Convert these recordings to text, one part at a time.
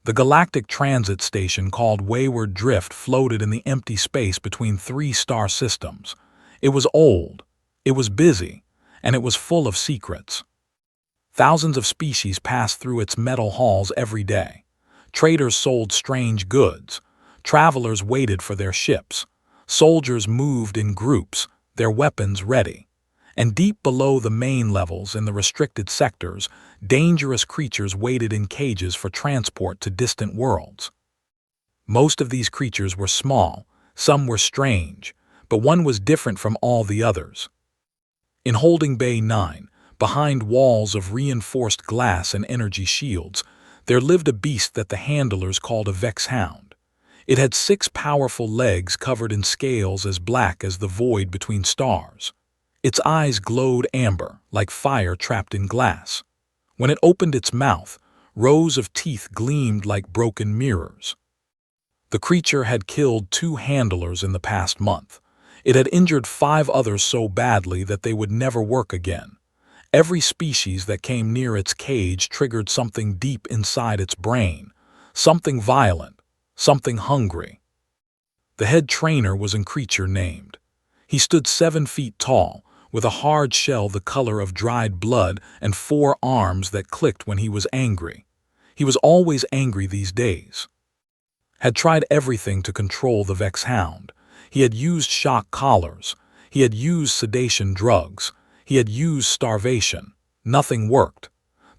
The galactic transit station called Wayward Drift floated in the empty space between three star systems. It was old, it was busy, and it was full of secrets. Thousands of species passed through its metal halls every day. Traders sold strange goods. Travelers waited for their ships. Soldiers moved in groups, their weapons ready. And deep below the main levels in the restricted sectors, dangerous creatures waited in cages for transport to distant worlds. Most of these creatures were small, some were strange, but one was different from all the others. In Holding Bay 9, behind walls of reinforced glass and energy shields, there lived a beast that the handlers called a Vex Hound. It had 6 powerful legs covered in scales as black as the void between stars. Its eyes glowed amber, like fire trapped in glass. When it opened its mouth, rows of teeth gleamed like broken mirrors. The creature had killed 2 handlers in the past month. It had injured 5 others so badly that they would never work again. Every species that came near its cage triggered something deep inside its brain, something violent, something hungry. The head trainer was a creature named. He stood 7 feet tall, with a hard shell the color of dried blood and 4 arms that clicked when he was angry. He was always angry these days. Had tried everything to control the Vex Hound. He had used shock collars. He had used sedation drugs. He had used starvation. Nothing worked.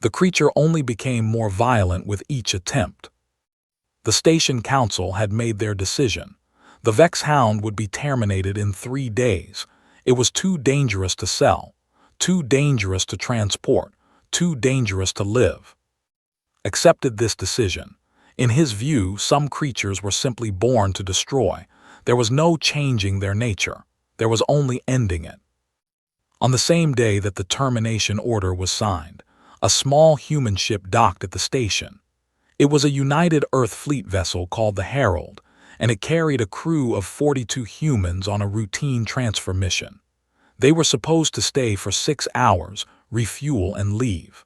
The creature only became more violent with each attempt. The station council had made their decision. The Vex Hound would be terminated in 3 days. It was too dangerous to sell, too dangerous to transport, too dangerous to live. Accepted this decision. In his view, some creatures were simply born to destroy. There was no changing their nature. There was only ending it. On the same day that the termination order was signed, a small human ship docked at the station. It was a United Earth Fleet vessel called the Herald, and it carried a crew of 42 humans on a routine transfer mission. They were supposed to stay for 6 hours, refuel, and leave.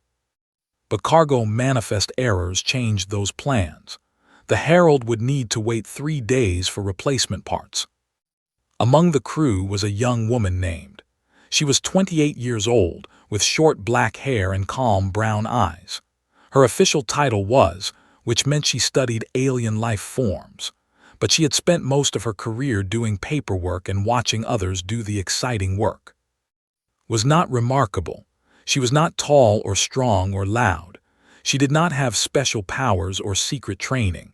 But cargo manifest errors changed those plans. The Herald would need to wait 3 days for replacement parts. Among the crew was a young woman named. She was 28 years old, with short black hair and calm brown eyes. Her official title was, which meant she studied alien life forms. But she had spent most of her career doing paperwork and watching others do the exciting work. Was not remarkable. She was not tall or strong or loud. She did not have special powers or secret training.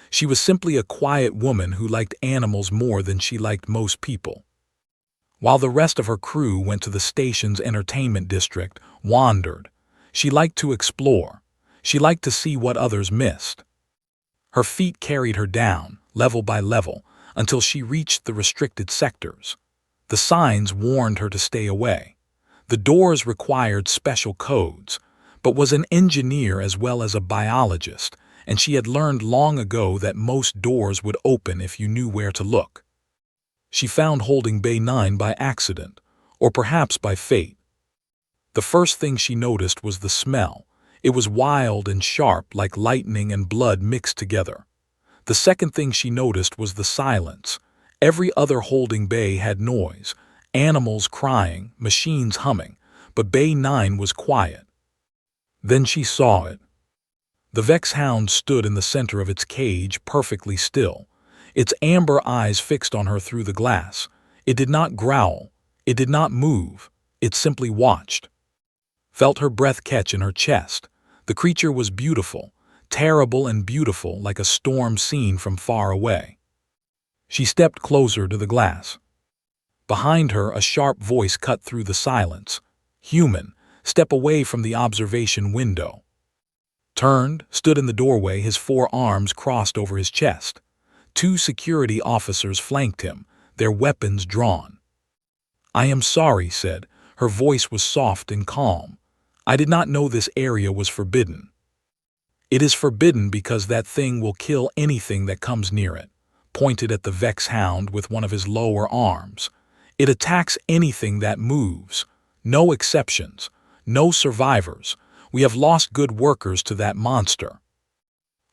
She was simply a quiet woman who liked animals more than she liked most people. While the rest of her crew went to the station's entertainment district, wandered. She liked to explore. She liked to see what others missed. Her feet carried her down, level by level, until she reached the restricted sectors. The signs warned her to stay away. The doors required special codes, but was an engineer as well as a biologist, and she had learned long ago that most doors would open if you knew where to look. She found Holding Bay 9 by accident, or perhaps by fate. The first thing she noticed was the smell. It was wild and sharp, like lightning and blood mixed together. The second thing she noticed was the silence. Every other holding bay had noise, animals crying, machines humming, but Bay 9 was quiet. Then she saw it. The Vex Hound stood in the center of its cage, perfectly still, its amber eyes fixed on her through the glass. It did not growl. It did not move. It simply watched. Felt her breath catch in her chest. The creature was beautiful, terrible and beautiful, like a storm seen from far away. She stepped closer to the glass. Behind her, a sharp voice cut through the silence. Human, step away from the observation window. Turned, stood in the doorway, his 4 arms crossed over his chest. 2 security officers flanked him, their weapons drawn. I am sorry, said. Her voice was soft and calm. I did not know this area was forbidden. It is forbidden because that thing will kill anything that comes near it. Pointed at the Vex Hound with one of his lower arms. It attacks anything that moves. No exceptions. No survivors. We have lost good workers to that monster.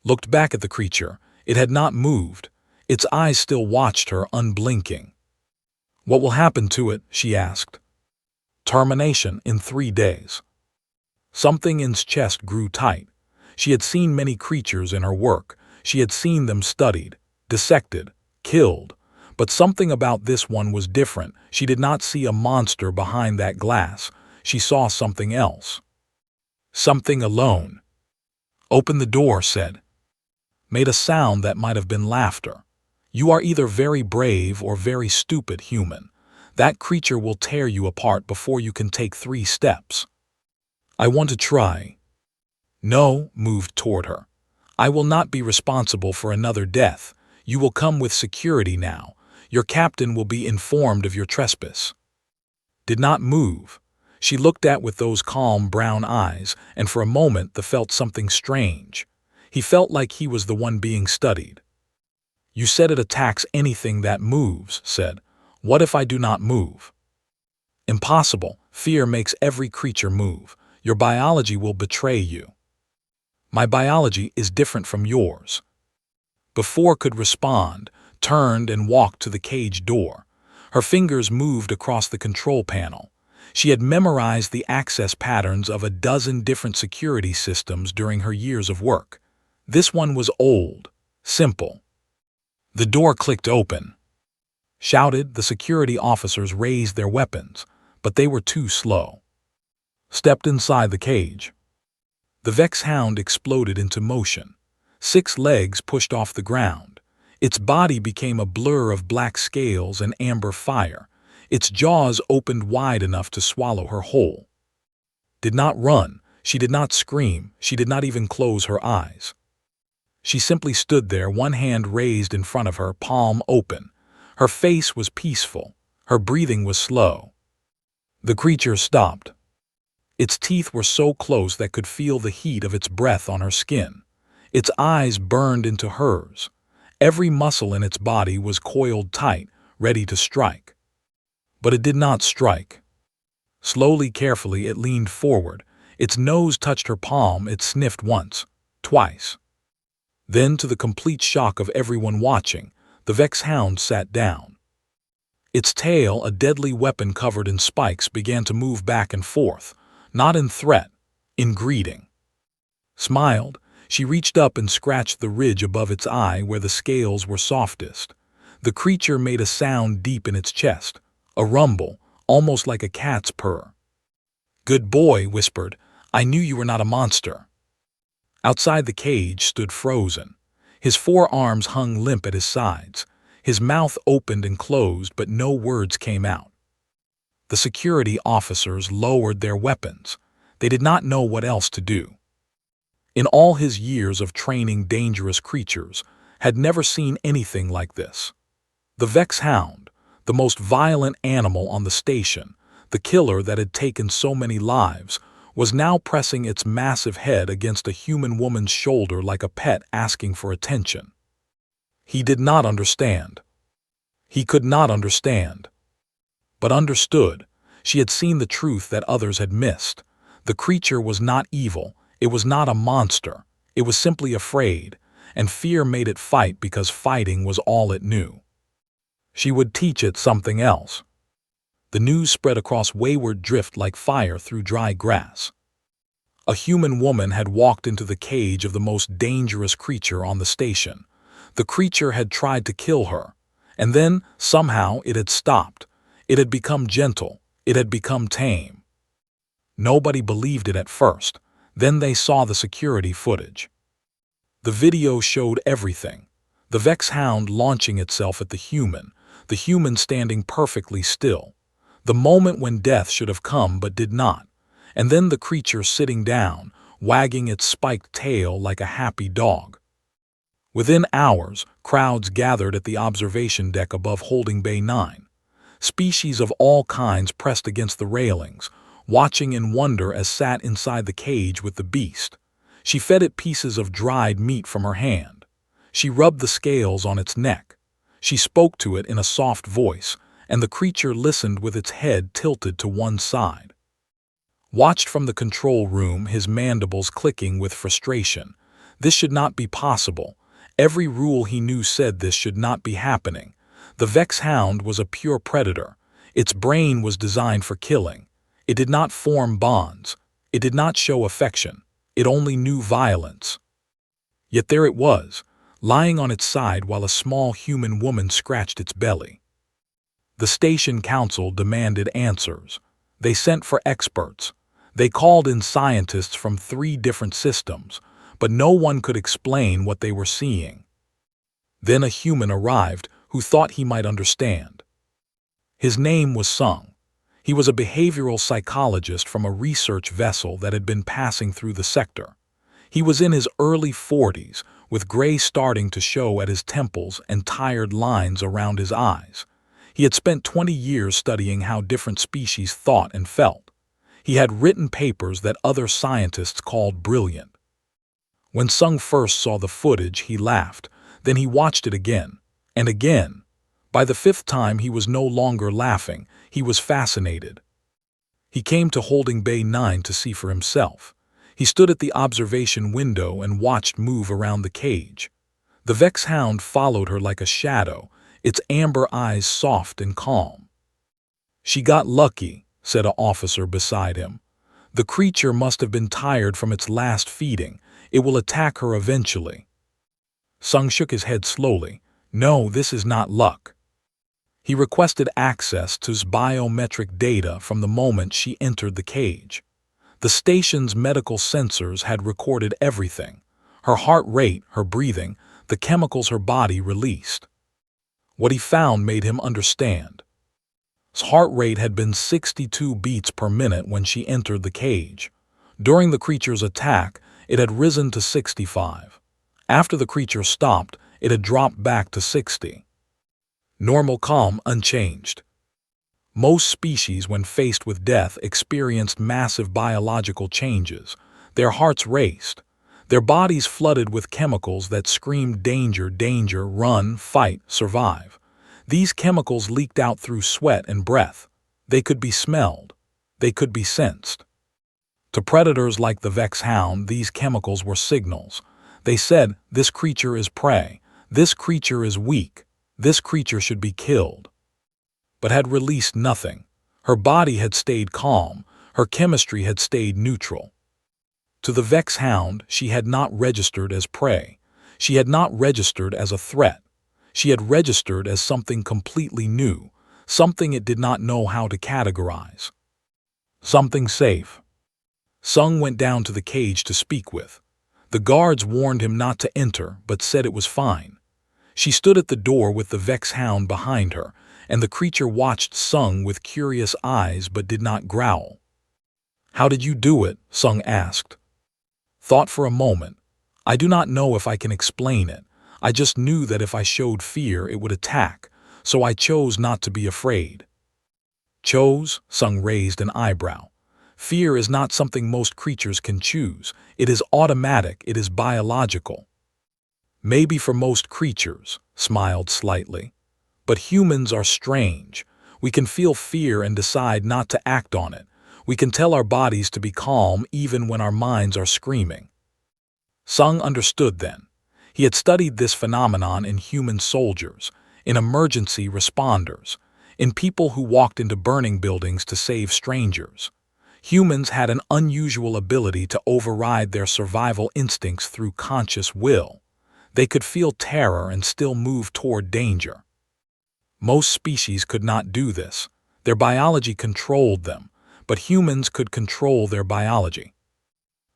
looked back at the creature. It had not moved. Its eyes still watched her, unblinking. "What will happen to it?" she asked. "Termination in 3 days." Something in his chest grew tight. She had seen many creatures in her work. She had seen them studied, dissected, killed. But something about this one was different. She did not see a monster behind that glass. She saw something else. Something alone. "Open the door," said. Made a sound that might have been laughter. "You are either very brave or very stupid, human. That creature will tear you apart before you can take 3 steps." "I want to try." No, moved toward her. "I will not be responsible for another death. You will come with security now. Your captain will be informed of your trespass." Did not move. She looked at with those calm brown eyes, and for a moment felt something strange. He felt like he was the one being studied. "You said it attacks anything that moves," said. "What if I do not move?" "Impossible. Fear makes every creature move. Your biology will betray you." "My biology is different from yours." Before could respond, turned and walked to the cage door. Her fingers moved across the control panel. She had memorized the access patterns of a dozen different security systems during her years of work. This one was old, simple. The door clicked open. Shouted, the security officers raised their weapons, but they were too slow. Stepped inside the cage. The Vex hound exploded into motion. 6 legs pushed off the ground. Its body became a blur of black scales and amber fire. Its jaws opened wide enough to swallow her whole. Did not run. She did not scream. She did not even close her eyes. She simply stood there, one hand raised in front of her, palm open. Her face was peaceful. Her breathing was slow. The creature stopped. Its teeth were so close that could feel the heat of its breath on her skin. Its eyes burned into hers. Every muscle in its body was coiled tight, ready to strike. But it did not strike. Slowly, carefully, it leaned forward. Its nose touched her palm. It sniffed once, twice. Then, to the complete shock of everyone watching, the Vex hound sat down. Its tail, a deadly weapon covered in spikes, began to move back and forth, not in threat, in greeting. Smiled. She reached up and scratched the ridge above its eye where the scales were softest. The creature made a sound deep in its chest, a rumble, almost like a cat's purr. "Good boy," whispered. "I knew you were not a monster." Outside the cage stood frozen. His forearms hung limp at his sides. His mouth opened and closed, but no words came out. The security officers lowered their weapons. They did not know what else to do. In all his years of training dangerous creatures, had never seen anything like this. The Vex hound, the most violent animal on the station, the killer that had taken so many lives, was now pressing its massive head against a human woman's shoulder like a pet asking for attention. He did not understand. He could not understand. But understood. She had seen the truth that others had missed. The creature was not evil. It was not a monster. It was simply afraid, and fear made it fight because fighting was all it knew. She would teach it something else. The news spread across Wayward Drift like fire through dry grass. A human woman had walked into the cage of the most dangerous creature on the station. The creature had tried to kill her, and then, somehow, it had stopped. It had become gentle. It had become tame. Nobody believed it at first. Then they saw the security footage. The video showed everything. The Vex hound launching itself at the human standing perfectly still. The moment when death should have come but did not. And then the creature sitting down, wagging its spiked tail like a happy dog. Within hours, crowds gathered at the observation deck above Holding Bay 9. Species of all kinds pressed against the railings, watching in wonder as sat inside the cage with the beast. She fed it pieces of dried meat from her hand. She rubbed the scales on its neck. She spoke to it in a soft voice, and the creature listened with its head tilted to one side. Watched from the control room, his mandibles clicking with frustration. This should not be possible. Every rule he knew said this should not be happening. The Vex Hound was a pure predator. Its brain was designed for killing. It did not form bonds. It did not show affection. It only knew violence. Yet there it was, lying on its side while a small human woman scratched its belly. The station council demanded answers. They sent for experts. They called in scientists from 3 different systems, but no one could explain what they were seeing. Then a human arrived who thought he might understand. His name was Sung. He was a behavioral psychologist from a research vessel that had been passing through the sector. He was in his early 40s, with gray starting to show at his temples and tired lines around his eyes. He had spent 20 years studying how different species thought and felt. He had written papers that other scientists called brilliant. When Sung first saw the footage, he laughed. Then he watched it again, and again. By the 5th time he was no longer laughing, he was fascinated. He came to Holding Bay 9 to see for himself. He stood at the observation window and watched move around the cage. The Vex Hound followed her like a shadow, its amber eyes soft and calm. "She got lucky," said an officer beside him. "The creature must have been tired from its last feeding. It will attack her eventually." Sung shook his head slowly. "No, this is not luck." He requested access to his biometric data from the moment she entered the cage. The station's medical sensors had recorded everything: her heart rate, her breathing, the chemicals her body released. What he found made him understand. His heart rate had been 62 beats per minute when she entered the cage. During the creature's attack, it had risen to 65. After the creature stopped, it had dropped back to 60. Normal calm, unchanged. Most species, when faced with death, experienced massive biological changes. Their hearts raced. Their bodies flooded with chemicals that screamed danger, danger, run, fight, survive. These chemicals leaked out through sweat and breath. They could be smelled. They could be sensed. To predators like the Vex Hound, these chemicals were signals. They said, "This creature is prey. This creature is weak. This creature should be killed." But had released nothing. Her body had stayed calm. Her chemistry had stayed neutral. To the Vex Hound, she had not registered as prey. She had not registered as a threat. She had registered as something completely new, something it did not know how to categorize. Something safe. Sung went down to the cage to speak with. The guards warned him not to enter, but said it was fine. She stood at the door with the Vex Hound behind her, and the creature watched Sung with curious eyes but did not growl. "How did you do it?" Sung asked. Thought for a moment. "I do not know if I can explain it. I just knew that if I showed fear, it would attack, so I chose not to be afraid." "Chose?" Sung raised an eyebrow. "Fear is not something most creatures can choose. It is automatic, it is biological." "Maybe for most creatures," smiled slightly. "But humans are strange. We can feel fear and decide not to act on it. We can tell our bodies to be calm even when our minds are screaming." Sung understood then. He had studied this phenomenon in human soldiers, in emergency responders, in people who walked into burning buildings to save strangers. Humans had an unusual ability to override their survival instincts through conscious will. They could feel terror and still move toward danger. Most species could not do this. Their biology controlled them, but humans could control their biology.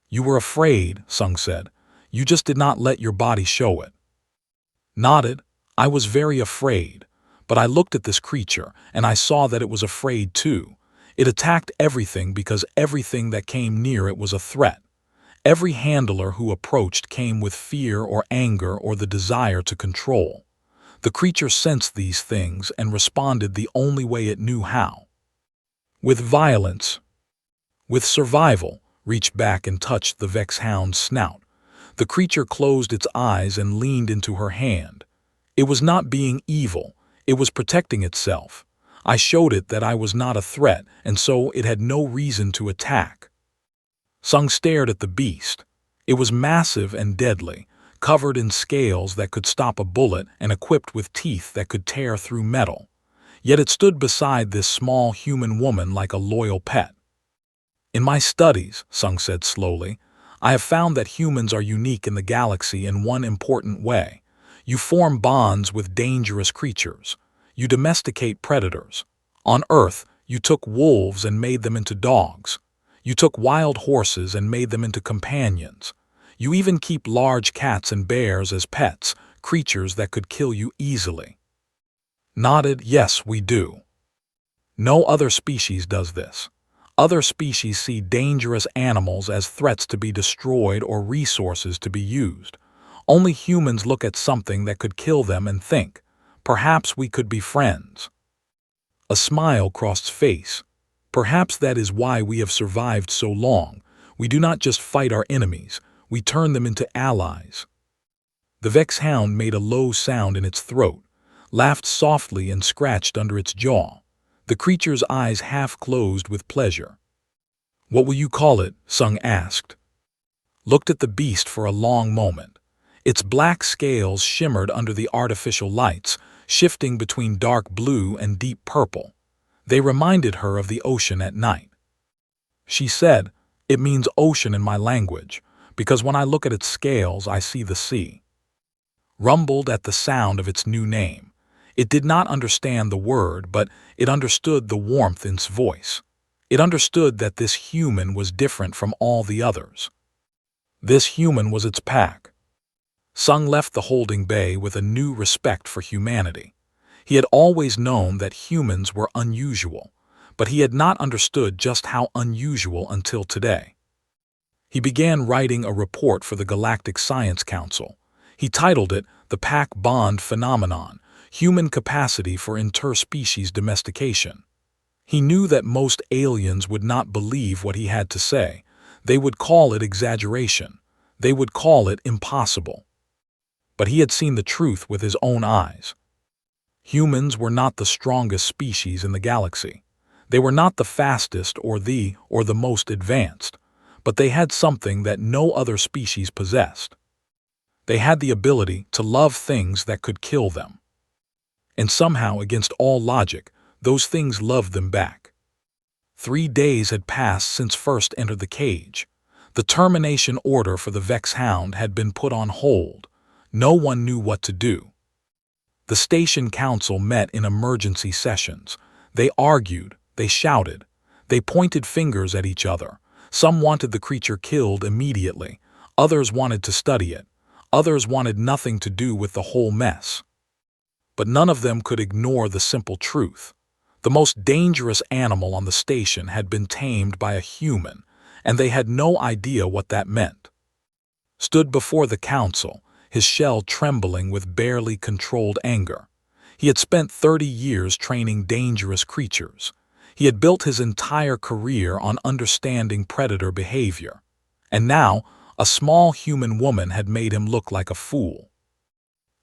"You were afraid," Sung said. "You just did not let your body show it." Nodded. "I was very afraid. But I looked at this creature, and I saw that it was afraid too. It attacked everything because everything that came near it was a threat. Every handler who approached came with fear or anger or the desire to control. The creature sensed these things and responded the only way it knew how. With violence. With survival," reached back and touched the Vex Hound's snout. The creature closed its eyes and leaned into her hand. "It was not being evil. It was protecting itself. I showed it that I was not a threat, and so it had no reason to attack." Sung stared at the beast. It was massive and deadly, covered in scales that could stop a bullet and equipped with teeth that could tear through metal. Yet it stood beside this small human woman like a loyal pet. "In my studies," Sung said slowly, "I have found that humans are unique in the galaxy in one important way. You form bonds with dangerous creatures. You domesticate predators. On Earth, you took wolves and made them into dogs. You took wild horses and made them into companions. You even keep large cats and bears as pets, creatures that could kill you easily." Nodded, "Yes, we do. No other species does this. Other species see dangerous animals as threats to be destroyed or resources to be used. Only humans look at something that could kill them and think, perhaps we could be friends." A smile crossed face. "Perhaps that is why we have survived so long. We do not just fight our enemies, we turn them into allies." The Vex hound made a low sound in its throat, laughed softly and scratched under its jaw. The creature's eyes half closed with pleasure. "What will you call it?" Sung asked. Looked at the beast for a long moment. Its black scales shimmered under the artificial lights, shifting between dark blue and deep purple. They reminded her of the ocean at night. She said, "It means ocean in my language, because when I look at its scales I see the sea." Rumbled at the sound of its new name. It did not understand the word, but it understood the warmth in its voice. It understood that this human was different from all the others. This human was its pack. Sung left the holding bay with a new respect for humanity. He had always known that humans were unusual, but he had not understood just how unusual until today. He began writing a report for the Galactic Science Council. He titled it "The Pack Bond Phenomenon: Human Capacity for Interspecies Domestication." He knew that most aliens would not believe what he had to say. They would call it exaggeration. They would call it impossible. But he had seen the truth with his own eyes. Humans were not the strongest species in the galaxy. They were not the fastest or the most advanced, but they had something that no other species possessed. They had the ability to love things that could kill them. And somehow, against all logic, those things loved them back. 3 days had passed since first entered the cage. The termination order for the Vex Hound had been put on hold. No one knew what to do. The station council met in emergency sessions. They argued, they shouted, they pointed fingers at each other. Some wanted the creature killed immediately. Others wanted to study it. Others wanted nothing to do with the whole mess. But none of them could ignore the simple truth. The most dangerous animal on the station had been tamed by a human, and they had no idea what that meant. Stood before the council, his shell trembling with barely controlled anger. He had spent 30 years training dangerous creatures. He had built his entire career on understanding predator behavior. And now, a small human woman had made him look like a fool.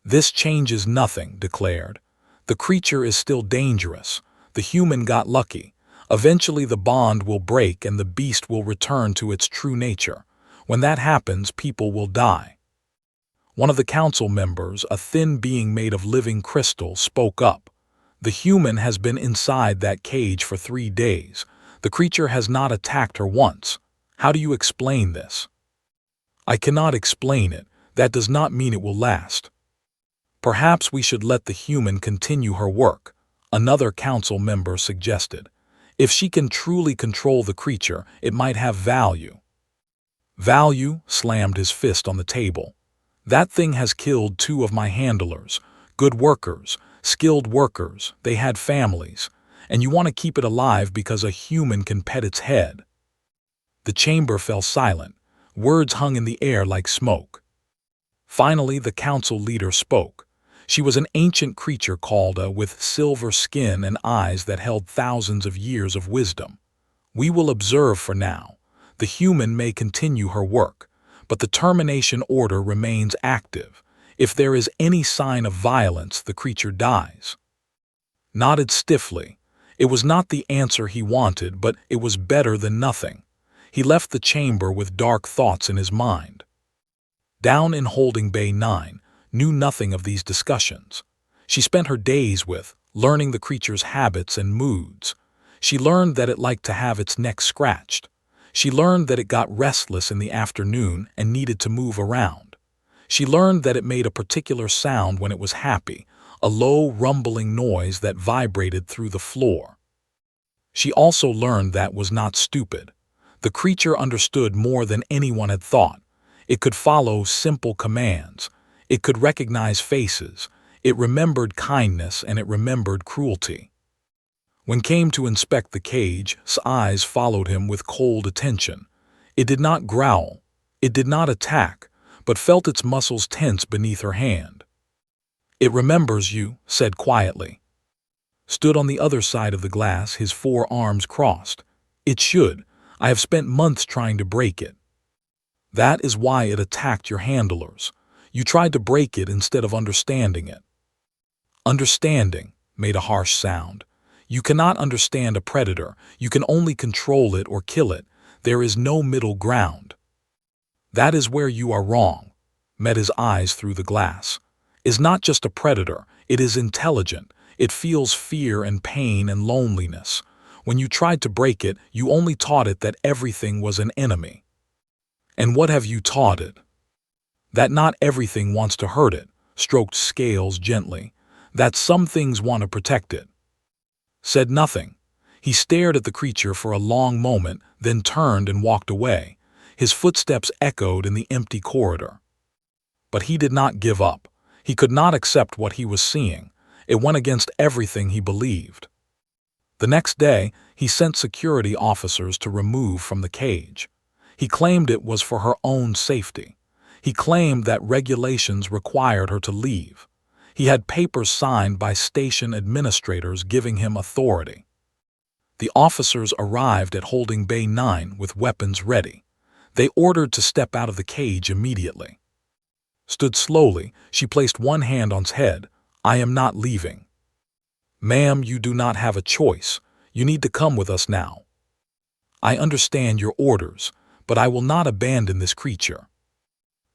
"This changes nothing," declared. "The creature is still dangerous. The human got lucky. Eventually the bond will break and the beast will return to its true nature. When that happens, people will die." One of the council members, a thin being made of living crystal, spoke up. "The human has been inside that cage for 3 days. The creature has not attacked her once. How do you explain this?" "I cannot explain it. That does not mean it will last." "Perhaps we should let the human continue her work," another council member suggested. "If she can truly control the creature, it might have value." "Value?" slammed his fist on the table. "That thing has killed 2 of my handlers. Good workers, skilled workers, they had families. And you want to keep it alive because a human can pet its head." The chamber fell silent. Words hung in the air like smoke. Finally, the council leader spoke. She was an ancient creature called with silver skin and eyes that held thousands of years of wisdom. "We will observe for now. The human may continue her work, but the termination order remains active. If there is any sign of violence, the creature dies." Nodded stiffly. It was not the answer he wanted, but it was better than nothing. He left the chamber with dark thoughts in his mind. Down in Holding Bay 9, knew nothing of these discussions. She spent her days with, learning the creature's habits and moods. She learned that it liked to have its neck scratched. She learned that it got restless in the afternoon and needed to move around. She learned that it made a particular sound when it was happy, a low, rumbling noise that vibrated through the floor. She also learned that was not stupid. The creature understood more than anyone had thought. It could follow simple commands. It could recognize faces. It remembered kindness and it remembered cruelty. When came to inspect the cage, its eyes followed him with cold attention. It did not growl. It did not attack, but felt its muscles tense beneath her hand. "It remembers you," said quietly. Stood on the other side of the glass, his 4 arms crossed. "It should. I have spent months trying to break it." "That is why it attacked your handlers. You tried to break it instead of understanding it." Understanding made a harsh sound. You cannot understand a predator. You can only control it or kill it. There is no middle ground. "That is where you are wrong," met his eyes through the glass. "Is not just a predator. It is intelligent. It feels fear and pain and loneliness. When you tried to break it, you only taught it that everything was an enemy. And what have you taught it? That not everything wants to hurt it," stroked Scales gently. "That some things want to protect it." Said nothing. He stared at the creature for a long moment, then turned and walked away. His footsteps echoed in the empty corridor. But he did not give up. He could not accept what he was seeing. It went against everything he believed. The next day, he sent security officers to remove from the cage. He claimed it was for her own safety. He claimed that regulations required her to leave. He had papers signed by station administrators giving him authority. The officers arrived at Holding Bay 9 with weapons ready. They ordered to step out of the cage immediately. Stood slowly, she placed one hand on his head. "I am not leaving." "Ma'am, you do not have a choice. You need to come with us now." "I understand your orders, but I will not abandon this creature."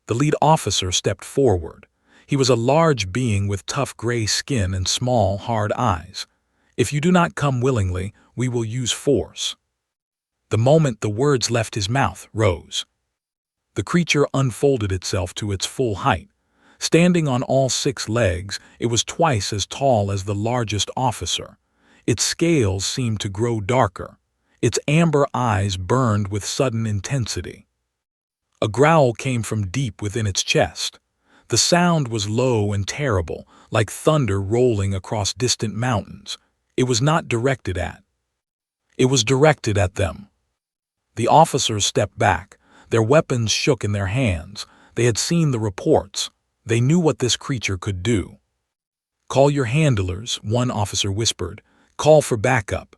The lead officer stepped forward. He was a large being with tough gray skin and small, hard eyes. "If you do not come willingly, we will use force." The moment the words left his mouth, rose. The creature unfolded itself to its full height. Standing on all 6 legs, it was twice as tall as the largest officer. Its scales seemed to grow darker. Its amber eyes burned with sudden intensity. A growl came from deep within its chest. The sound was low and terrible, like thunder rolling across distant mountains. It was not directed at. It was directed at them. The officers stepped back. Their weapons shook in their hands. They had seen the reports. They knew what this creature could do. "Call your handlers," one officer whispered. "Call for backup."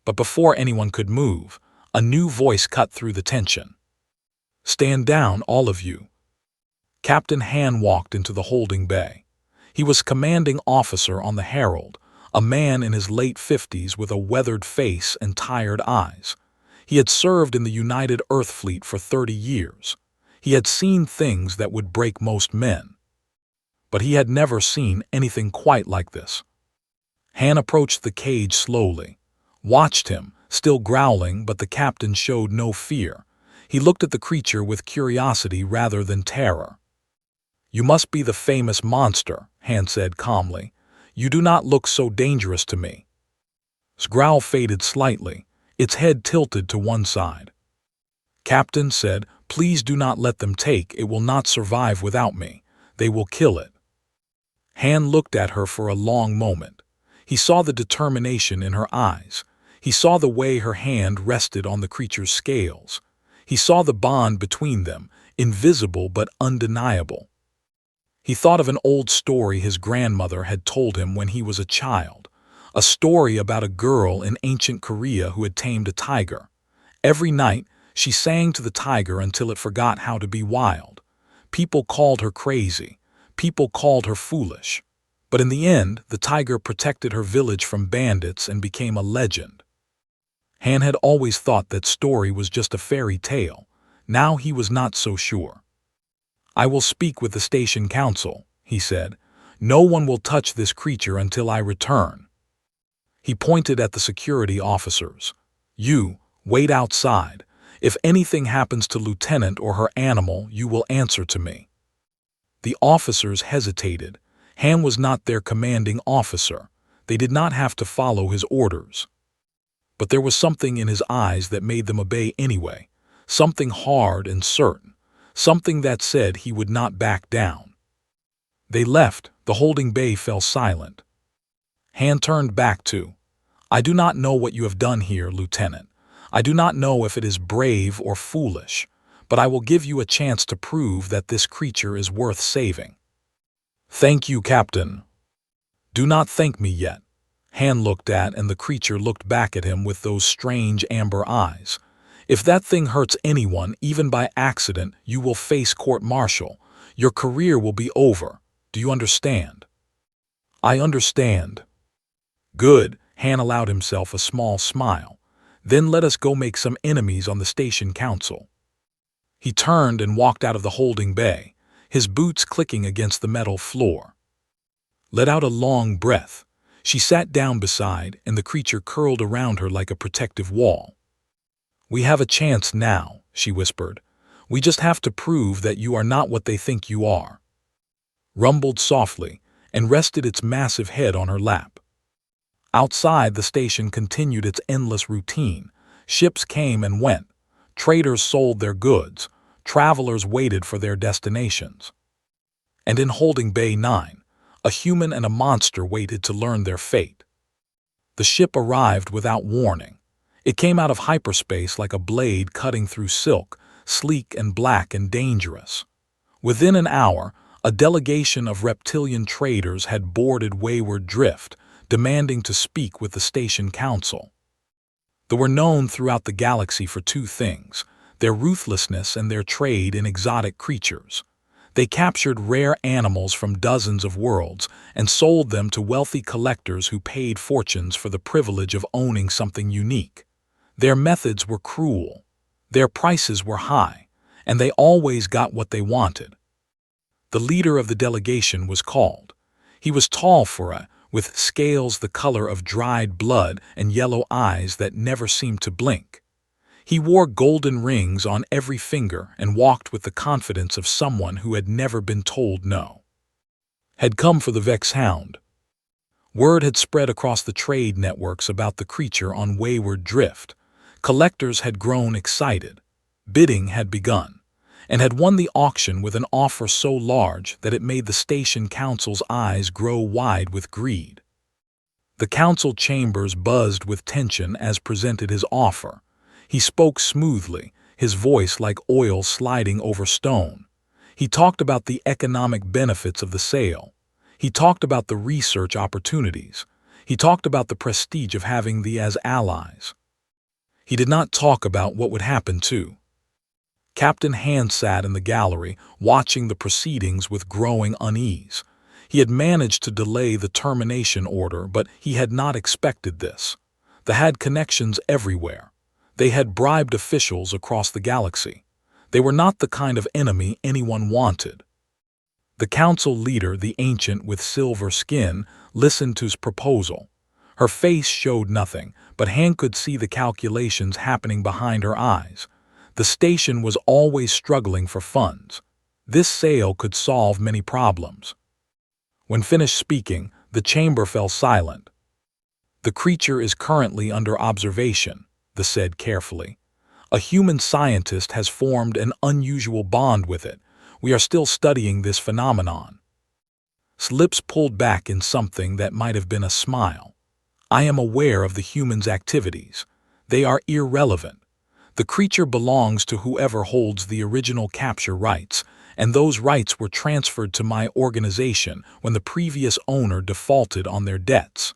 But before anyone could move, a new voice cut through the tension. "Stand down, all of you." Captain Han walked into the holding bay. He was commanding officer on the Herald, a man in his late 50s with a weathered face and tired eyes. He had served in the United Earth Fleet for 30 years. He had seen things that would break most men. But he had never seen anything quite like this. Han approached the cage slowly, watched him, still growling, but the captain showed no fear. He looked at the creature with curiosity rather than terror. "You must be the famous monster," Han said calmly. "You do not look so dangerous to me." His growl faded slightly. Its head tilted to one side. "Captain said, please do not let them take. It will not survive without me. They will kill it." Han looked at her for a long moment. He saw the determination in her eyes. He saw the way her hand rested on the creature's scales. He saw the bond between them, invisible but undeniable. He thought of an old story his grandmother had told him when he was a child, a story about a girl in ancient Korea who had tamed a tiger. Every night, she sang to the tiger until it forgot how to be wild. People called her crazy. People called her foolish. But in the end, the tiger protected her village from bandits and became a legend. Han had always thought that story was just a fairy tale. Now he was not so sure. "I will speak with the station council," he said. "No one will touch this creature until I return." He pointed at the security officers. "You, wait outside. If anything happens to Lieutenant or her animal, you will answer to me." The officers hesitated. Han was not their commanding officer. They did not have to follow his orders. But there was something in his eyes that made them obey anyway, something hard and certain, something that said he would not back down. They left. The holding bay fell silent. Han turned back to, "I do not know what you have done here, Lieutenant. I do not know if it is brave or foolish, but I will give you a chance to prove that this creature is worth saving." "Thank you, Captain." "Do not thank me yet." Han looked at, and the creature looked back at him with those strange amber eyes. "If that thing hurts anyone, even by accident, you will face court-martial. Your career will be over. Do you understand?" "I understand." "Good." Han allowed himself a small smile. "Then let us go make some enemies on the station council." He turned and walked out of the holding bay, his boots clicking against the metal floor. Let out a long breath. She sat down beside, and the creature curled around her like a protective wall. "We have a chance now," she whispered. "We just have to prove that you are not what they think you are." Rumbled softly, and rested its massive head on her lap. Outside, the station continued its endless routine. Ships came and went. Traders sold their goods. Travelers waited for their destinations. And in Holding Bay 9, a human and a monster waited to learn their fate. The ship arrived without warning. It came out of hyperspace like a blade cutting through silk, sleek and black and dangerous. Within an hour, a delegation of reptilian traders had boarded Wayward Drift, demanding to speak with the station council. They were known throughout the galaxy for two things: their ruthlessness and their trade in exotic creatures. They captured rare animals from dozens of worlds and sold them to wealthy collectors who paid fortunes for the privilege of owning something unique. Their methods were cruel. Their prices were high, and they always got what they wanted. The leader of the delegation was called. He was tall with scales the color of dried blood and yellow eyes that never seemed to blink. He wore golden rings on every finger and walked with the confidence of someone who had never been told no. Had come for the Vex Hound. Word had spread across the trade networks about the creature on Wayward Drift. Collectors had grown excited. Bidding had begun, and had won the auction with an offer so large that it made the station council's eyes grow wide with greed. The council chambers buzzed with tension as presented his offer. He spoke smoothly, his voice like oil sliding over stone. He talked about the economic benefits of the sale. He talked about the research opportunities. He talked about the prestige of having the as allies. He did not talk about what would happen too. Captain Han sat in the gallery, watching the proceedings with growing unease. He had managed to delay the termination order, but he had not expected this. They had connections everywhere. They had bribed officials across the galaxy. They were not the kind of enemy anyone wanted. The council leader, the ancient with silver skin, listened to his proposal. Her face showed nothing, but Han could see the calculations happening behind her eyes. The station was always struggling for funds. This sale could solve many problems. When finished speaking, the chamber fell silent. "The creature is currently under observation," they said carefully. "A human scientist has formed an unusual bond with it. We are still studying this phenomenon." Lips pulled back in something that might have been a smile. "I am aware of the human's activities. They are irrelevant. The creature belongs to whoever holds the original capture rights, and those rights were transferred to my organization when the previous owner defaulted on their debts."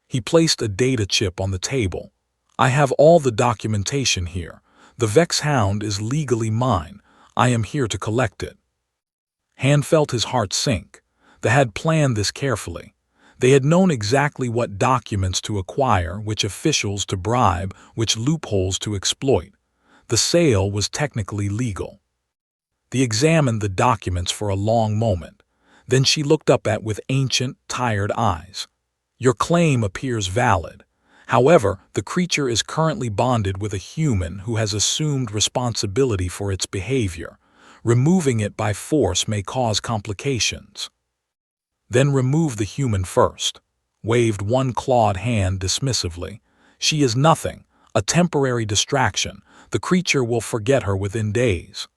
He placed a data chip on the table. "I have all the documentation here. The Vex Hound is legally mine. I am here to collect it." Han felt his heart sink. They had planned this carefully. They had known exactly what documents to acquire, which officials to bribe, which loopholes to exploit. The sale was technically legal. They examined the documents for a long moment. Then she looked up with ancient, tired eyes. Your claim appears valid. However, the creature is currently bonded with a human who has assumed responsibility for its behavior. Removing it by force may cause complications. Then remove the human first. Waved one clawed hand dismissively. She is nothing, a temporary distraction. The creature will forget her within days.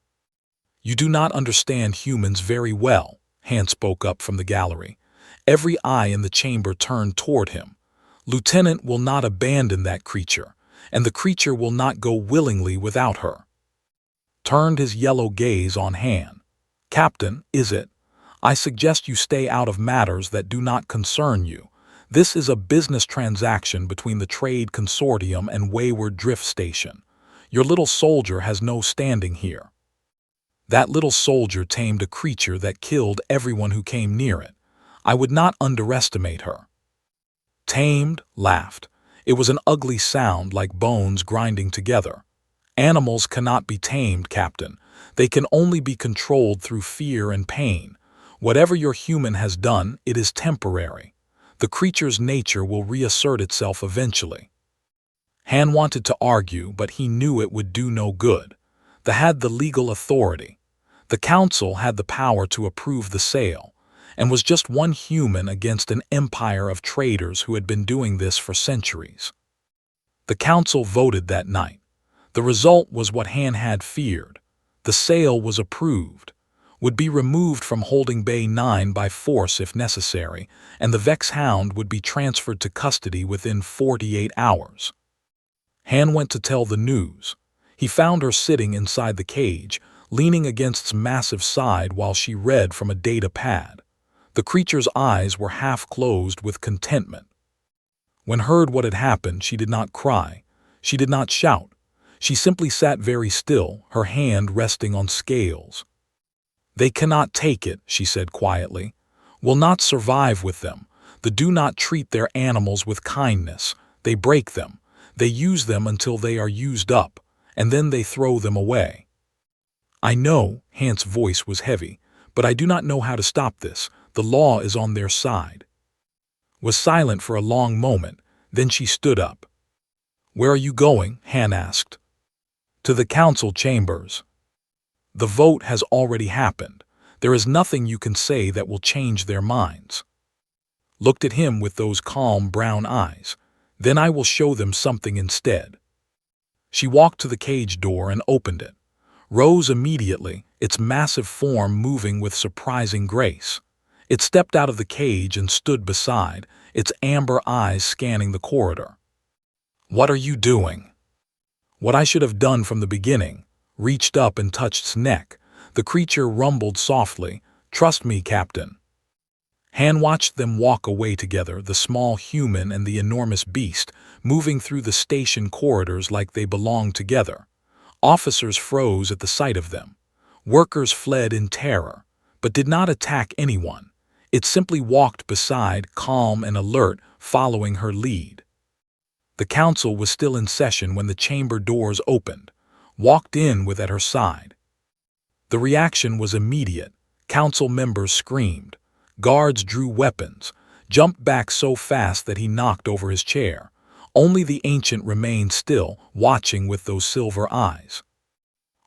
You do not understand humans very well, Han spoke up from the gallery. Every eye in the chamber turned toward him. Lieutenant will not abandon that creature, and the creature will not go willingly without her. Turned his yellow gaze on Han. Captain, is it? I suggest you stay out of matters that do not concern you. This is a business transaction between the Trade Consortium and Wayward Drift Station. Your little soldier has no standing here. That little soldier tamed a creature that killed everyone who came near it. I would not underestimate her. Tamed, laughed. It was an ugly sound like bones grinding together. Animals cannot be tamed, Captain. They can only be controlled through fear and pain. Whatever your human has done, it is temporary. The creature's nature will reassert itself eventually. Han wanted to argue, but he knew it would do no good. They had the legal authority. The council had the power to approve the sale, and was just one human against an empire of traders who had been doing this for centuries. The council voted that night. The result was what Han had feared. The sale was approved, would be removed from Holding Bay 9 by force if necessary, and the Vex Hound would be transferred to custody within 48 hours. Han went to tell the news. He found her sitting inside the cage, leaning against its massive side while she read from a data pad. The creature's eyes were half closed with contentment. When heard what had happened, she did not cry. She did not shout. She simply sat very still, her hand resting on scales. They cannot take it, she said quietly. Will not survive with them. They do not treat their animals with kindness. They break them. They use them until they are used up, and then they throw them away. I know, Han's voice was heavy, but I do not know how to stop this. The law is on their side. Was silent for a long moment, then she stood up. Where are you going? Han asked. To the council chambers. The vote has already happened. There is nothing you can say that will change their minds. Looked at him with those calm brown eyes. Then I will show them something instead. She walked to the cage door and opened it. Rose immediately, its massive form moving with surprising grace. It stepped out of the cage and stood beside, its amber eyes scanning the corridor. What are you doing? What I should have done from the beginning. Reached up and touched its neck. The creature rumbled softly, Trust me, Captain. Han watched them walk away together, the small human and the enormous beast, moving through the station corridors like they belonged together. Officers froze at the sight of them. Workers fled in terror, but did not attack anyone. It simply walked beside, calm and alert, following her lead. The council was still in session when the chamber doors opened. Walked in with at her side. The reaction was immediate. Council members screamed. Guards drew weapons, jumped back so fast that he knocked over his chair. Only the ancient remained still, watching with those silver eyes.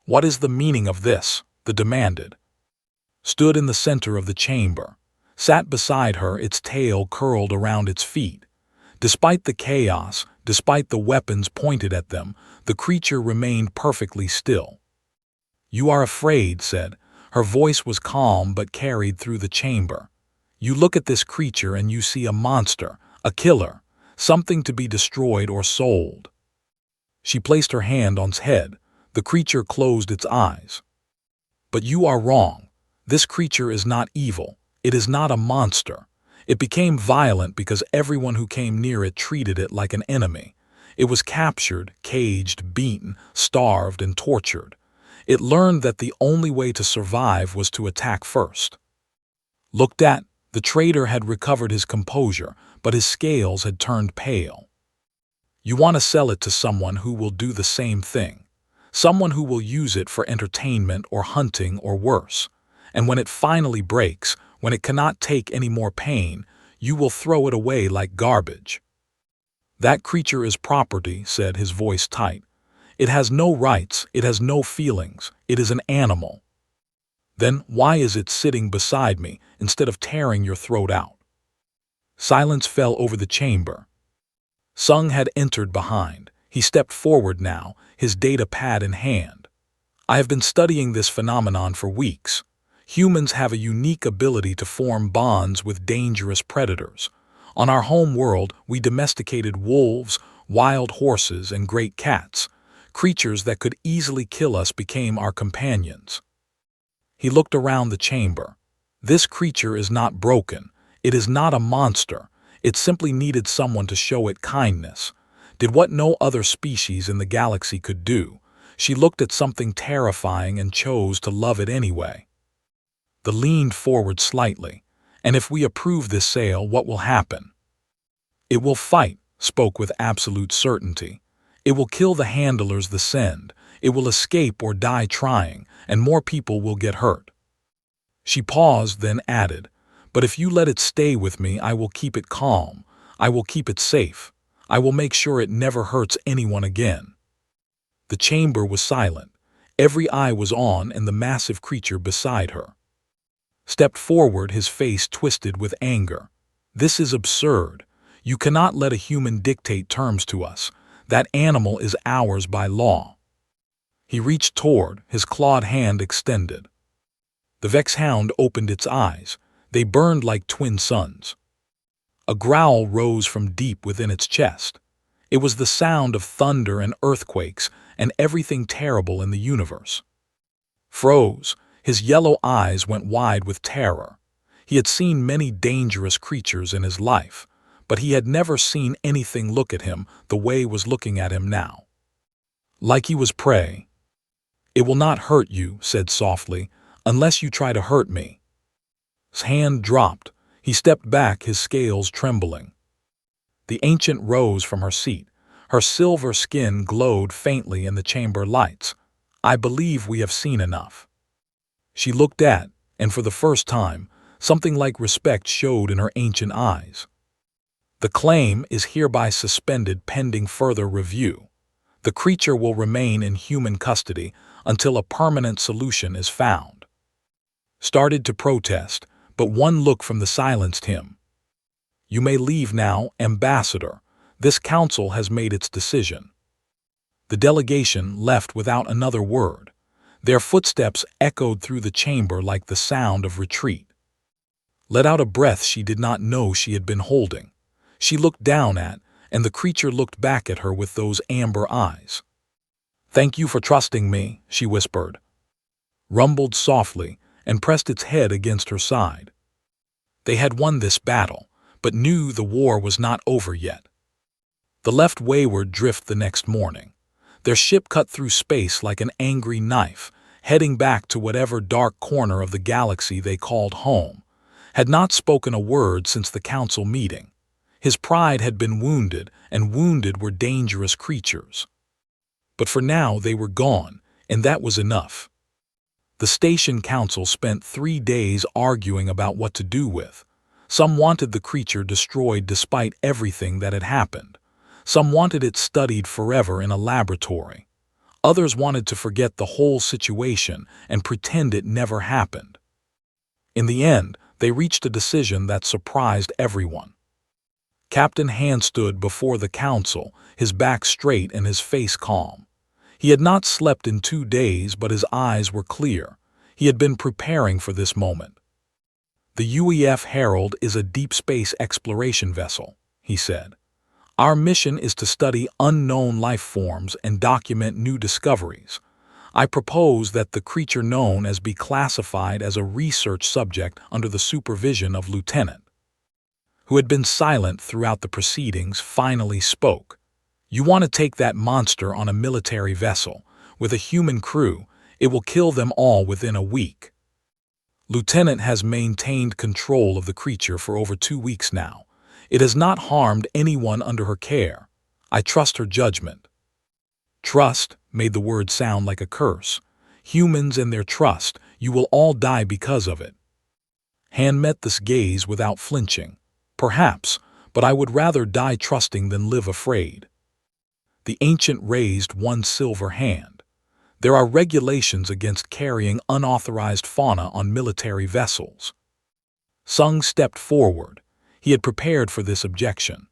What is the meaning of this? They demanded. Stood in the center of the chamber. Sat beside her, its tail curled around its feet. Despite the chaos, despite the weapons pointed at them, the creature remained perfectly still. You are afraid, said. Her voice was calm but carried through the chamber. You look at this creature and you see a monster, a killer, something to be destroyed or sold. She placed her hand on its head. The creature closed its eyes. But you are wrong. This creature is not evil. It is not a monster. It became violent because everyone who came near it treated it like an enemy. It was captured, caged, beaten, starved, and tortured. It learned that the only way to survive was to attack first. Looked at, the trader had recovered his composure, but his scales had turned pale. You want to sell it to someone who will do the same thing. someone who will use it for entertainment or hunting or worse. And when it finally breaks, when it cannot take any more pain, you will throw it away like garbage. That creature is property, said, his voice tight. It has no rights, it has no feelings, it is an animal. Then why is it sitting beside me instead of tearing your throat out? Silence fell over the chamber. Sung had entered behind. He stepped forward now, his data pad in hand. I have been studying this phenomenon for weeks. Humans have a unique ability to form bonds with dangerous predators. On our home world, we domesticated wolves, wild horses, and great cats. Creatures that could easily kill us became our companions. He looked around the chamber. This creature is not broken. It is not a monster. It simply needed someone to show it kindness. Did what no other species in the galaxy could do. She looked at something terrifying and chose to love it anyway. The leaned forward slightly. And if we approve this sale, what will happen? It will fight, spoke with absolute certainty. It will kill the handlers the send. It will escape or die trying, and more people will get hurt. She paused, then added, but if you let it stay with me, I will keep it calm. I will keep it safe. I will make sure it never hurts anyone again. The chamber was silent. Every eye was on, and the massive creature beside her stepped forward, his face twisted with anger. This is absurd. You cannot let a human dictate terms to us. That animal is ours by law. He reached toward, his clawed hand extended. The Vex hound opened its eyes. They burned like twin suns. A growl rose from deep within its chest. It was the sound of thunder and earthquakes and everything terrible in the universe. Froze, his yellow eyes went wide with terror. He had seen many dangerous creatures in his life, but he had never seen anything look at him the way it was looking at him now. Like he was prey. It will not hurt you, said softly, unless you try to hurt me. His hand dropped. He stepped back, his scales trembling. The ancient rose from her seat. Her silver skin glowed faintly in the chamber lights. I believe we have seen enough. She looked at, and for the first time, something like respect showed in her ancient eyes. The claim is hereby suspended pending further review. The creature will remain in human custody until a permanent solution is found. Started to protest, but one look from the silenced him. You may leave now, Ambassador. This council has made its decision. The delegation left without another word. Their footsteps echoed through the chamber like the sound of retreat. Let out a breath she did not know she had been holding. She looked down at, and the creature looked back at her with those amber eyes. Thank you for trusting me, she whispered. Rumbled softly, and pressed its head against her side. They had won this battle, but knew the war was not over yet. The left wayward drift the next morning. Their ship cut through space like an angry knife, heading back to whatever dark corner of the galaxy they called home. Had not spoken a word since the council meeting. His pride had been wounded, and wounded were dangerous creatures. But for now they were gone, and that was enough. The station council spent 3 days arguing about what to do with. Some wanted the creature destroyed despite everything that had happened. Some wanted it studied forever in a laboratory. Others wanted to forget the whole situation and pretend it never happened. In the end, they reached a decision that surprised everyone. Captain Hand stood before the council, his back straight and his face calm. He had not slept in 2 days, but his eyes were clear. He had been preparing for this moment. The UEF Herald is a deep space exploration vessel, he said. Our mission is to study unknown life forms and document new discoveries. I propose that the creature known as be classified as a research subject under the supervision of Lieutenant, who had been silent throughout the proceedings, finally spoke. You want to take that monster on a military vessel. With a human crew, it will kill them all within a week. Lieutenant has maintained control of the creature for over 2 weeks now. It has not harmed anyone under her care. I trust her judgment. Trust made the word sound like a curse. Humans and their trust, you will all die because of it. Han met this gaze without flinching. Perhaps, but I would rather die trusting than live afraid. The ancient raised one silver hand. There are regulations against carrying unauthorized fauna on military vessels. Sung stepped forward. He had prepared for this objection.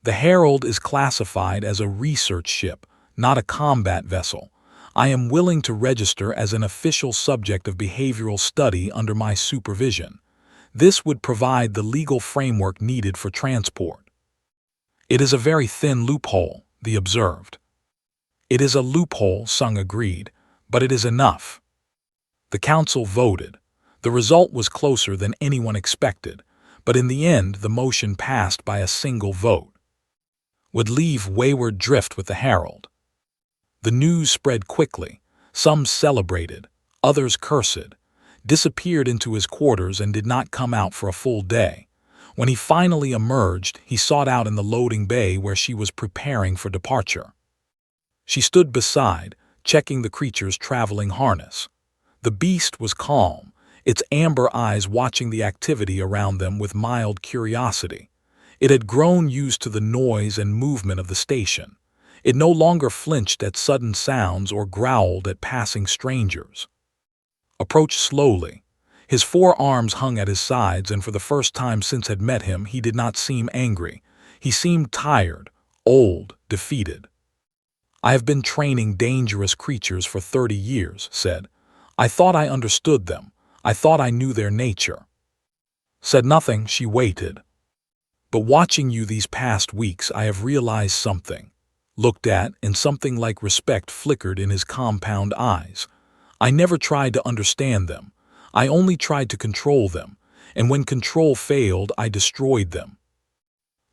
The Herald is classified as a research ship, not a combat vessel. I am willing to register as an official subject of behavioral study under my supervision. This would provide the legal framework needed for transport. It is a very thin loophole, they observed. It is a loophole, Sung agreed, but it is enough. The council voted. The result was closer than anyone expected, but in the end the motion passed by a single vote. Would leave Wayward Drift with the Herald. The news spread quickly. Some celebrated, others cursed, disappeared into his quarters and did not come out for a full day. When he finally emerged, he sought out in the loading bay where she was preparing for departure. She stood beside, checking the creature's traveling harness. The beast was calm, its amber eyes watching the activity around them with mild curiosity. It had grown used to the noise and movement of the station. It no longer flinched at sudden sounds or growled at passing strangers. Approached slowly. His forearms hung at his sides, and for the first time since had met him, he did not seem angry. He seemed tired, old, defeated. I have been training dangerous creatures for 30 years, said. I thought I understood them. I thought I knew their nature. Said nothing, she waited. But watching you these past weeks, I have realized something. Looked at, and something like respect flickered in his compound eyes. I never tried to understand them. I only tried to control them, and when control failed, I destroyed them.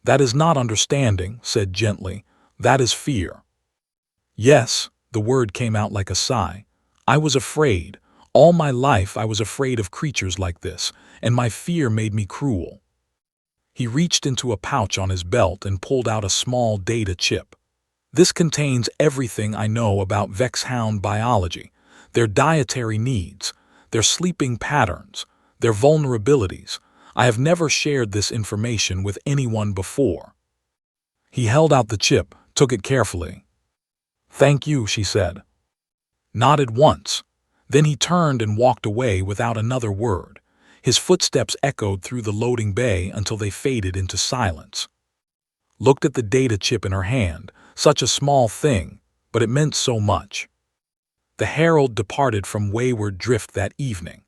That is not understanding, said gently. That is fear. Yes, the word came out like a sigh. I was afraid. All my life I was afraid of creatures like this, and my fear made me cruel. He reached into a pouch on his belt and pulled out a small data chip. This contains everything I know about Vexhound biology, their dietary needs, their sleeping patterns, their vulnerabilities. I have never shared this information with anyone before. He held out the chip, took it carefully. Thank you, she said. Nodded once. Then he turned and walked away without another word. His footsteps echoed through the loading bay until they faded into silence. Looked at the data chip in her hand, such a small thing, but it meant so much. The Herald departed from Wayward Drift that evening.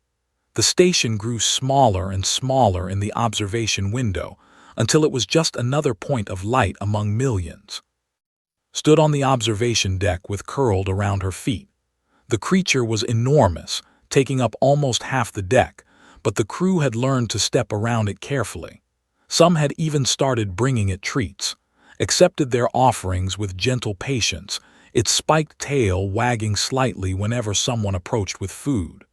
The station grew smaller and smaller in the observation window until it was just another point of light among millions. Stood on the observation deck with curled around her feet. The creature was enormous, taking up almost half the deck, but the crew had learned to step around it carefully. Some had even started bringing it treats, accepted their offerings with gentle patience, its spiked tail wagging slightly whenever someone approached with food.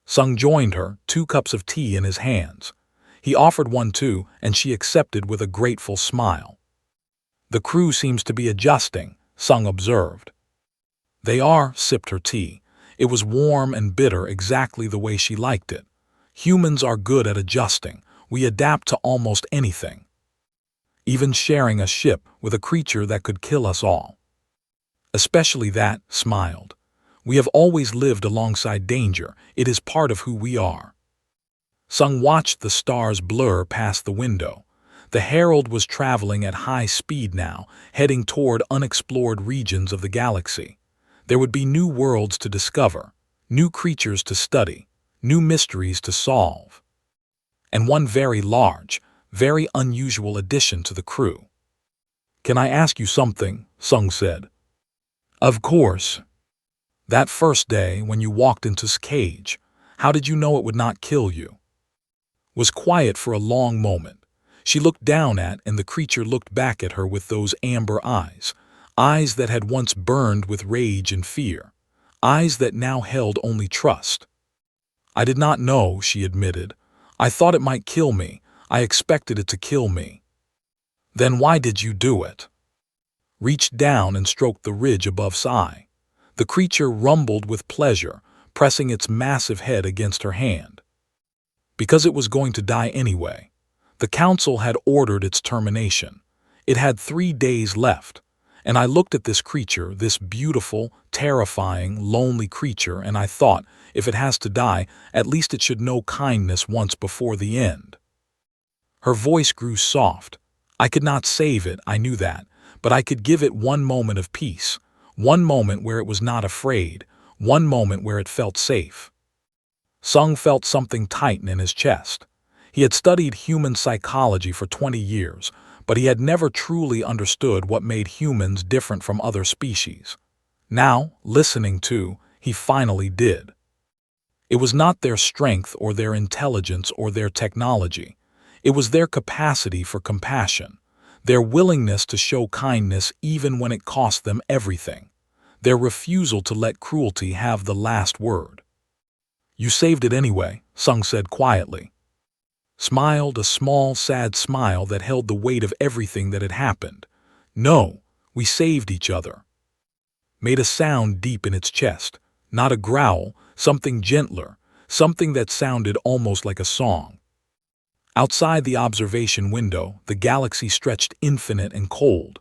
Sung joined her, 2 cups of tea in his hands. He offered one too, and she accepted with a grateful smile. The crew seems to be adjusting, Sung observed. They are, sipped her tea. It was warm and bitter, exactly the way she liked it. Humans are good at adjusting. We adapt to almost anything. Even sharing a ship with a creature that could kill us all. Especially that, smiled. We have always lived alongside danger. It is part of who we are. Sung watched the stars blur past the window. The Herald was traveling at high speed now, heading toward unexplored regions of the galaxy. There would be new worlds to discover, new creatures to study, new mysteries to solve. And one very large, very unusual addition to the crew. Can I ask you something? Sung said. Of course. That first day when you walked into his cage, how did you know it would not kill you? Was quiet for a long moment. She looked down at, and the creature looked back at her with those amber eyes, eyes that had once burned with rage and fear, eyes that now held only trust. I did not know, she admitted. I thought it might kill me. I expected it to kill me. Then why did you do it? reached down and stroked the ridge above Sai. The creature rumbled with pleasure, pressing its massive head against her hand. Because it was going to die anyway, the council had ordered its termination. It had 3 days left, and I looked at this creature, this beautiful, terrifying, lonely creature, and I thought, if it has to die, at least it should know kindness once before the end. Her voice grew soft. I could not save it, I knew that, but I could give it one moment of peace, one moment where it was not afraid, one moment where it felt safe. Sung felt something tighten in his chest. He had studied human psychology for 20 years, but he had never truly understood what made humans different from other species. Now, listening to, he finally did. It was not their strength or their intelligence or their technology. It was their capacity for compassion, their willingness to show kindness even when it cost them everything, their refusal to let cruelty have the last word. "You saved it anyway," Sung said quietly. Smiled a small, sad smile that held the weight of everything that had happened. "No, we saved each other." Made a sound deep in its chest, not a growl, something gentler, something that sounded almost like a song. Outside the observation window, the galaxy stretched infinite and cold.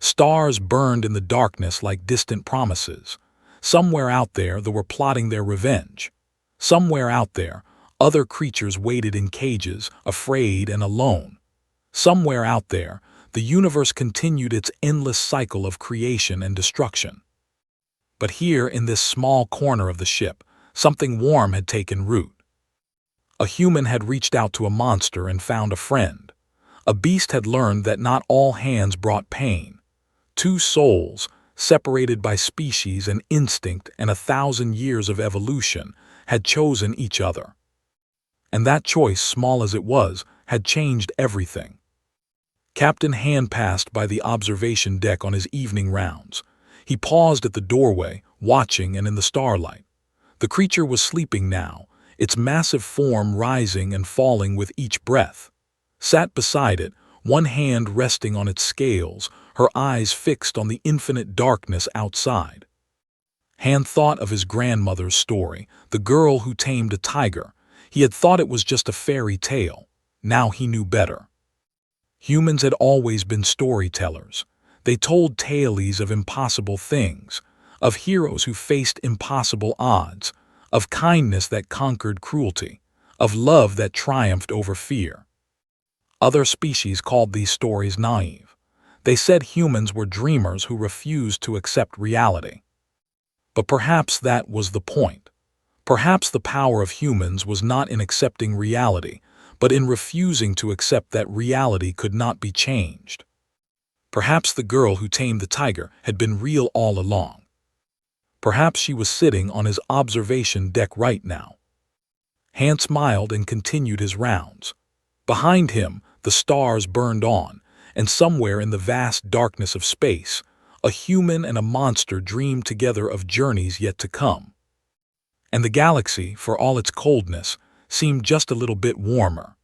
Stars burned in the darkness like distant promises. Somewhere out there, they were plotting their revenge. Somewhere out there, other creatures waited in cages, afraid and alone. Somewhere out there, the universe continued its endless cycle of creation and destruction. But here, in this small corner of the ship, something warm had taken root. A human had reached out to a monster and found a friend. A beast had learned that not all hands brought pain. 2 souls, separated by species and instinct and 1,000 years of evolution, had chosen each other. And that choice, small as it was, had changed everything. Captain Hand passed by the observation deck on his evening rounds. He paused at the doorway, watching, and in the starlight. The creature was sleeping now, its massive form rising and falling with each breath. Sat beside it, one hand resting on its scales, her eyes fixed on the infinite darkness outside. Hand thought of his grandmother's story, the girl who tamed a tiger. He had thought it was just a fairy tale. Now he knew better. Humans had always been storytellers. They told tales of impossible things, of heroes who faced impossible odds, of kindness that conquered cruelty, of love that triumphed over fear. Other species called these stories naive. They said humans were dreamers who refused to accept reality. But perhaps that was the point. Perhaps the power of humans was not in accepting reality, but in refusing to accept that reality could not be changed. Perhaps the girl who tamed the tiger had been real all along. Perhaps she was sitting on his observation deck right now. Hand smiled and continued his rounds. Behind him, the stars burned on, and somewhere in the vast darkness of space, a human and a monster dreamed together of journeys yet to come. And the galaxy, for all its coldness, seemed just a little bit warmer.